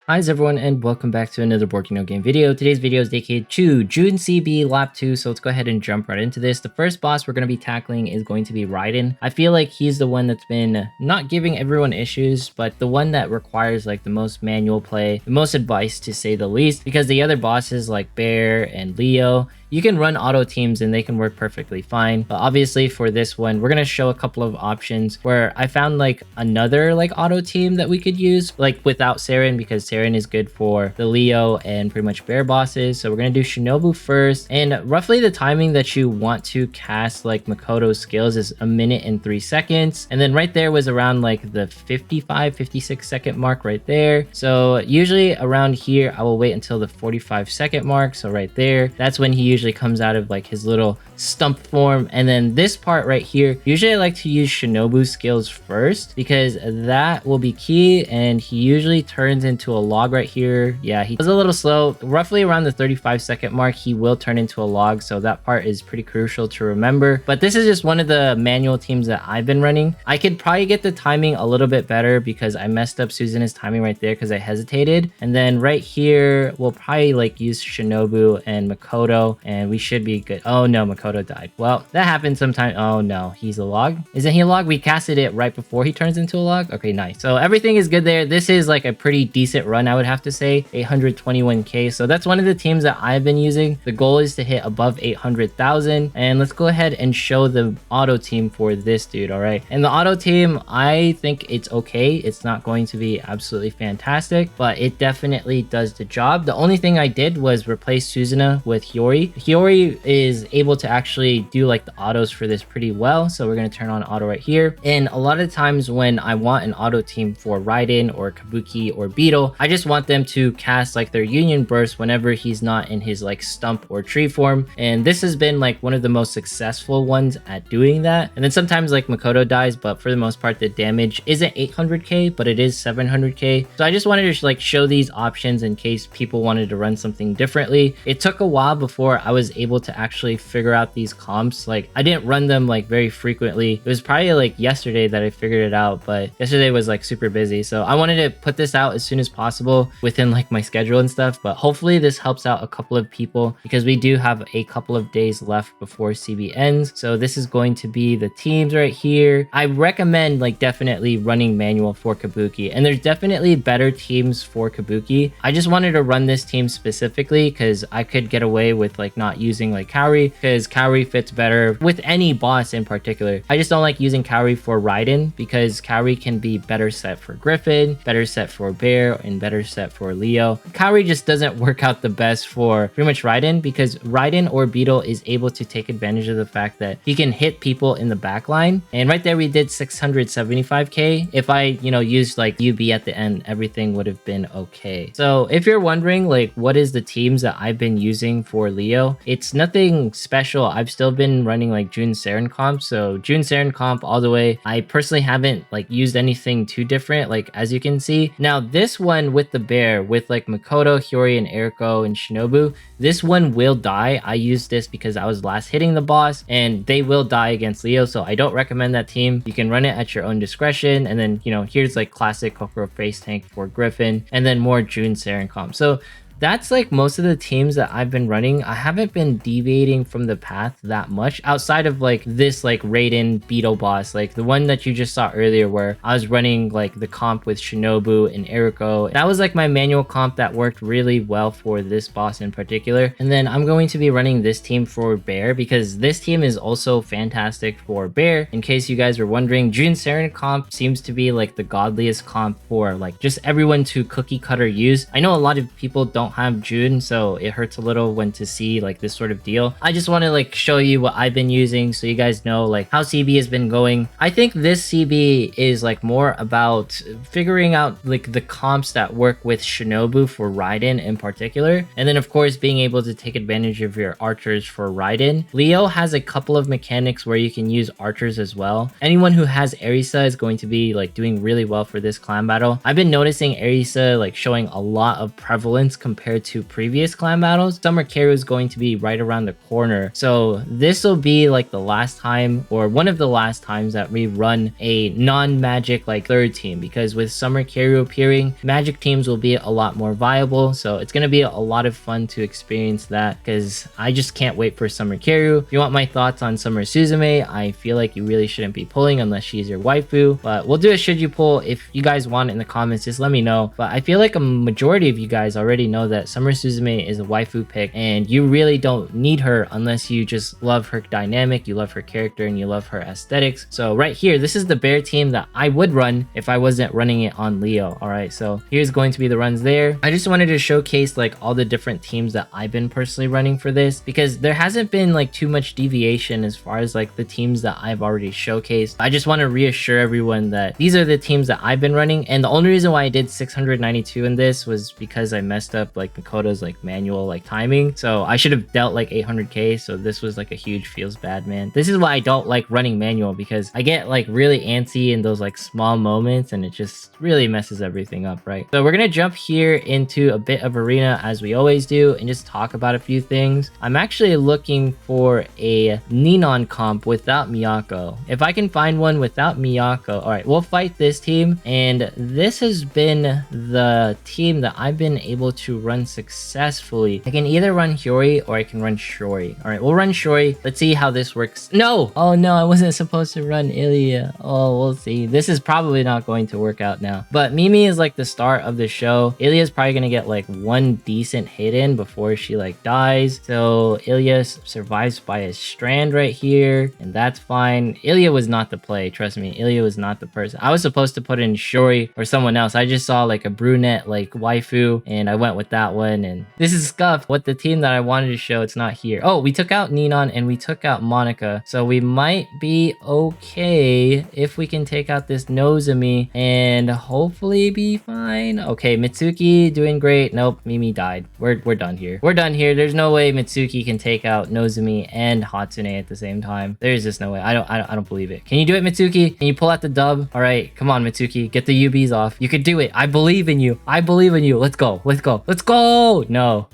Hi everyone and welcome back to another board game video. Today's video is dedicated to Jun CB Lap 2, so let's go ahead and jump right into this. The first boss we're going to be tackling is going to be Ryden. I feel like he's the one that's been not giving everyone issues, but the one that requires like the most manual play, the most advice to say the least, because the other bosses like Bear and Leo, you can run auto teams and they can work perfectly fine. But obviously for this one, we're going to show a couple of options where I found like another like auto team that we could use like without Saren, because Saren is good for the Leo and pretty much Bear bosses. So we're going to do Shinobu first, and roughly the timing that you want to cast like Makoto's skills is 1 minute and 3 seconds. And then right there was around like the 56 second mark right there. So usually around here, I will wait until the 45-second mark. So right there, that's when he usually comes out of like his little stump form. And then this part right here, usually I like to use Shinobu's skills first because that will be key, and he usually turns into a log right here. Yeah, he was a little slow. Roughly around the 35-second mark, he will turn into a log, so that part is pretty crucial to remember. But this is just one of the manual teams that I've been running. I could probably get the timing a little bit better because I messed up Suzuna's timing right there because I hesitated. And then right here, we'll probably like use Shinobu and Makoto, and we should be good. Oh no, Makoto died. Well, that happens sometimes. Oh no, he's a log. Isn't he a log? We casted it right before he turns into a log. Okay, nice. So everything is good there. This is like a pretty decent run, I would have to say. 821k. So that's one of the teams that I've been using. The goal is to hit above 800,000. And let's go ahead and show the auto team for this dude. All right. And the auto team, I think it's okay. It's not going to be absolutely fantastic, but it definitely does the job. The only thing I did was replace Suzuna with Hiyori. Hiyori is able to actually do like the autos for this pretty well. So we're going to turn on auto right here. And a lot of times when I want an auto team for Raiden or Kabuki or Beetle, I just want them to cast like their Union Burst whenever he's not in his like stump or tree form. And this has been like one of the most successful ones at doing that. And then sometimes like Makoto dies, but for the most part, the damage isn't 800k, but it is 700k. So I just wanted to like show these options in case people wanted to run something differently. It took a while before I was able to actually figure out these comps. Like I didn't run them like very frequently. It was probably like yesterday that I figured it out, but yesterday was like super busy. So I wanted to put this out as soon as possible within like my schedule and stuff. But hopefully this helps out a couple of people because we do have a couple of days left before CB ends. So this is going to be the teams right here. I recommend like definitely running manual for Kabuki, and there's definitely better teams for Kabuki. I just wanted to run this team specifically because I could get away with like not using like Kaori, because Kaori fits better with any boss in particular. I just don't like using Kaori for Ryden because Kaori can be better set for Griffin, better set for Bear, and better set for Leo. Kaori just doesn't work out the best for pretty much Ryden because Ryden or Beetle is able to take advantage of the fact that he can hit people in the back line. And right there we did 675k. If I, used like UB at the end, everything would have been okay. So if you're wondering like what is the teams that I've been using for Leo, it's nothing special. I've still been running like Jun Saren Comp. So Jun Saren Comp all the way. I personally haven't like used anything too different, like as you can see. Now this one with the Bear, with like Makoto, Hiyori, and Eriko and Shinobu, this one will die. I used this because I was last hitting the boss, and they will die against Leo. So I don't recommend that team. You can run it at your own discretion. And then, here's like classic Kokoro Face Tank for Griffin, and then more Jun Saren Comp. So that's like most of the teams that I've been running. I haven't been deviating from the path that much outside of like this like Raiden Beetle boss, like the one that you just saw earlier where I was running like the comp with Shinobu and Eriko. That was like my manual comp that worked really well for this boss in particular. And then I'm going to be running this team for Bear because this team is also fantastic for Bear. In case you guys were wondering, Jun Saren Comp seems to be like the godliest comp for like just everyone to cookie cutter use. I know a lot of people don't have Jun, so it hurts a little when to see like this sort of deal. I just want to like show you what I've been using so you guys know like how CB has been going. I think this CB is like more about figuring out like the comps that work with Shinobu for Ryden in particular, and then of course being able to take advantage of your archers for Ryden. Leo has a couple of mechanics where you can use archers as well. Anyone who has Erisa is going to be like doing really well for this clan battle. I've been noticing Erisa like showing a lot of prevalence compared compared to previous clan battles, Summer Carry is going to be right around the corner. So this will be like the last time, or one of the last times, that we run a non-magic like third team, because with Summer Carry appearing, magic teams will be a lot more viable. So it's going to be a lot of fun to experience that, because I just can't wait for Summer Carry. If you want my thoughts on Summer Suzume, I feel like you really shouldn't be pulling unless she's your waifu, but we'll do a should you pull. If you guys want it in the comments, just let me know. But I feel like a majority of you guys already know that Summer Suzume is a waifu pick, and you really don't need her unless you just love her dynamic, you love her character, and you love her aesthetics. So right here, this is the bear team that I would run if I wasn't running it on Leo. All right, so here's going to be the runs there. I just wanted to showcase like all the different teams that I've been personally running for this, because there hasn't been like too much deviation as far as like the teams that I've already showcased. I just want to reassure everyone that these are the teams that I've been running, and the only reason why I did 692 in this was because I messed up like Makoto's like manual like timing. So I should have dealt like 800k, so this was like a huge feels bad, man. This is why I don't like running manual, because I get like really antsy in those like small moments, and it just really messes everything up, right? So we're gonna jump here into a bit of arena as we always do, and just talk about a few things. I'm actually looking for a Ninon comp without Miyako. If I can find one without Miyako, all right, we'll fight this team. And this has been the team that I've been able to run successfully. I can either run Hyori or I can run Shori. All right, we'll run Shori. Let's see how this works. No! Oh no, I wasn't supposed to run Ilya. Oh, we'll see. This is probably not going to work out now. But Mimi is like the star of the show. Ilya's probably gonna get like one decent hit in before she like dies. So Ilya survives by a strand right here, and that's fine. Ilya was not the play, trust me. Ilya was not the person. I was supposed to put in Shori or someone else. I just saw like a brunette like waifu, and I went with that one. And this is scuffed. What the team that I wanted to show, it's not here. Oh, we took out Ninon and we took out Monica, so we might be okay if we can take out this Nozomi and hopefully be fine. Okay, Mitsuki doing great. Nope, Mimi died. We're done here. We're done here. There's no way Mitsuki can take out Nozomi and Hatsune at the same time. There's just no way. I don't believe it. Can you do it, Mitsuki? Can you pull out the dub? All right, come on, Mitsuki, get the UBs off. You could do it. I believe in you. I believe in you. Let's go. Let's go. Let's go. No.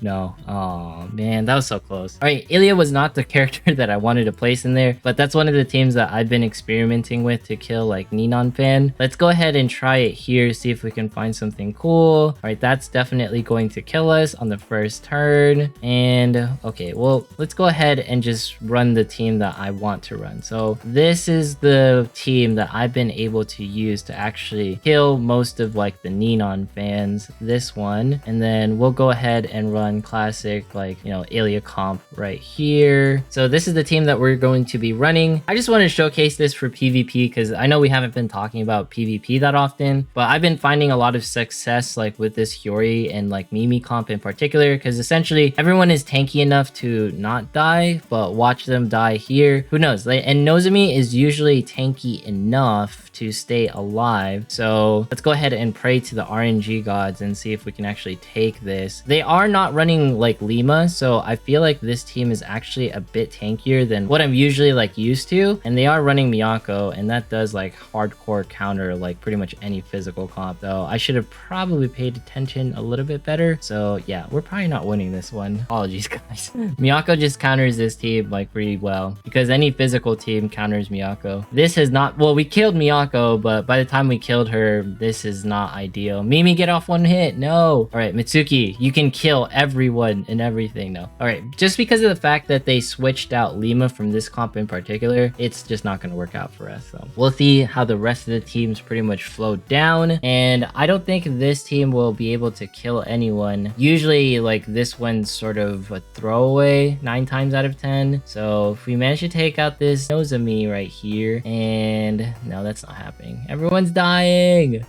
Oh man, that was so close. All right, Ilya was not the character that I wanted to place in there, but that's one of the teams that I've been experimenting with to kill like Ninon fan. Let's go ahead and try it here, see if we can find something cool. All right, that's definitely going to kill us on the first turn. And okay, well, let's go ahead and just run the team that I want to run. So this is the team that I've been able to use to actually kill most of like the Ninon fans, this one. And then we'll go ahead and run classic like, you know, Ilya comp right here. So this is the team that we're going to be running. I just want to showcase this for PvP because I know we haven't been talking about PvP that often, but I've been finding a lot of success like with this Hyori and like Mimi comp in particular, because essentially everyone is tanky enough to not die, but watch them die here. Who knows? And Nozomi is usually tanky enough to stay alive. So let's go ahead and pray to the RNG gods and see if we can actually take this. They are not running like Lima, so I feel like this team is actually a bit tankier than what I'm usually like used to. And they are running Miyako, and that does like hardcore counter like pretty much any physical comp. So I should have probably paid attention a little bit better. So yeah, we're probably not winning this one. Apologies, guys. Miyako just counters this team like pretty well, because any physical team counters Miyako. This is not, well, we killed Miyako, but by the time we killed her, this is not ideal. Mimi, get off one hit. No. All right, Mitsuki, you can kill everyone and everything. No. All right, just because of the fact that they switched out Lima from this comp in particular, it's just not going to work out for us. So we'll see how the rest of the teams pretty much flow down. And I don't think this team will be able to kill anyone. Usually like this one's sort of a throwaway 9 times out of 10. So if we manage to take out this Nozomi right here, and no, that's not happening. Everyone's dying.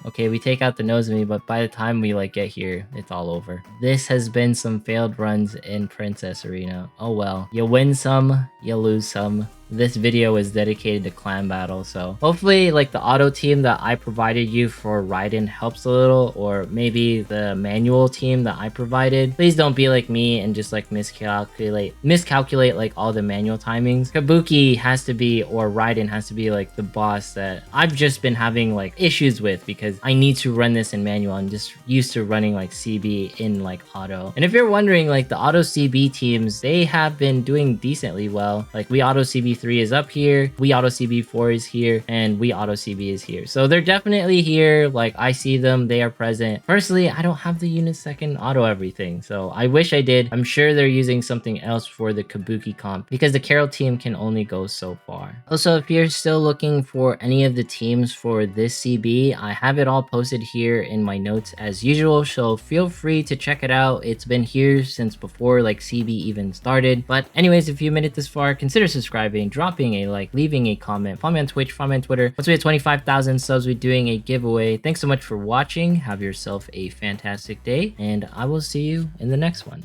Okay, we take out the Nozomi, but by the time we like get here, it's all over. This has been some failed runs in Princess Arena. Oh well, you win some, you lose some. this video is dedicated to clan battle. So hopefully like the auto team that I provided you for Ryden helps a little, or maybe the manual team that I provided. Please don't be like me and just like miscalculate like all the manual timings. Kabuki has to be, or Ryden has to be like the boss that I've just been having like issues with, because I need to run this in manual. I'm just used to running like CB in like auto. And if you're wondering, like the auto CB teams, they have been doing decently well. Like We Auto CB3 is up here, We Auto CB4 is here, and We Auto CB is here. So they're definitely here. Like I see them, they are present. Personally, I don't have the unisecond auto everything, so I wish I did. I'm sure they're using something else for the Kabuki comp, because the Carol team can only go so far. Also, if you're still looking for any of the teams for this CB, I have it all posted here in my notes as usual, so feel free to check it out. It's been here since before like CB even started. But anyways, if you made it this far, consider subscribing, dropping a like, leaving a comment, follow me on Twitch, follow me on Twitter. Once we hit 25,000 subs, we're doing a giveaway. Thanks so much for watching. Have yourself a fantastic day, and I will see you in the next one.